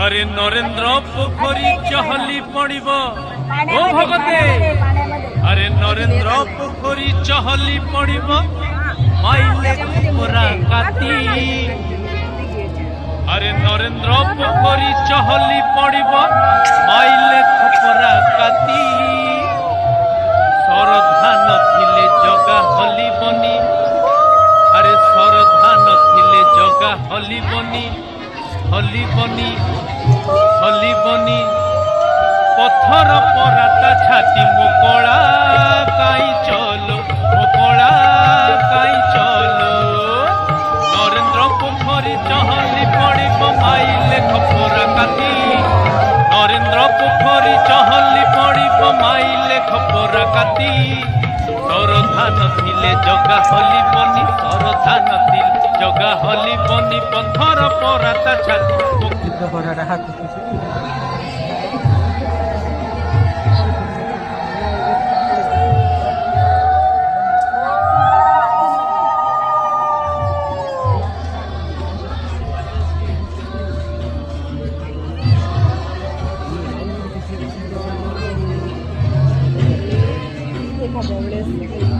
अरे नरेंद्र पोखरी चहली पड़ब ओ भगते अरे नरेंद्र पोखरी चहली पड़ब माइले खपरा काती अरे नरेंद्र पोखरी चहली पड़ब माइले खपरा काती सरधा नथिले जगा हली बनी अरे सरधा नथिले जगा हली बनी हली बनी पत्थर पराता छाती मोकड़ा काई चलो मोकड़ा काई चलो नरेंद्र पोखरी चहली पड़ब माइले खपरा काती नरेंद्र पोखरी चहली पड़ब माइले खपरा काती सरधा नथिले जगा हली बनी सरधा नथिले जगा हली बनी पत्थर पराता छाती देखा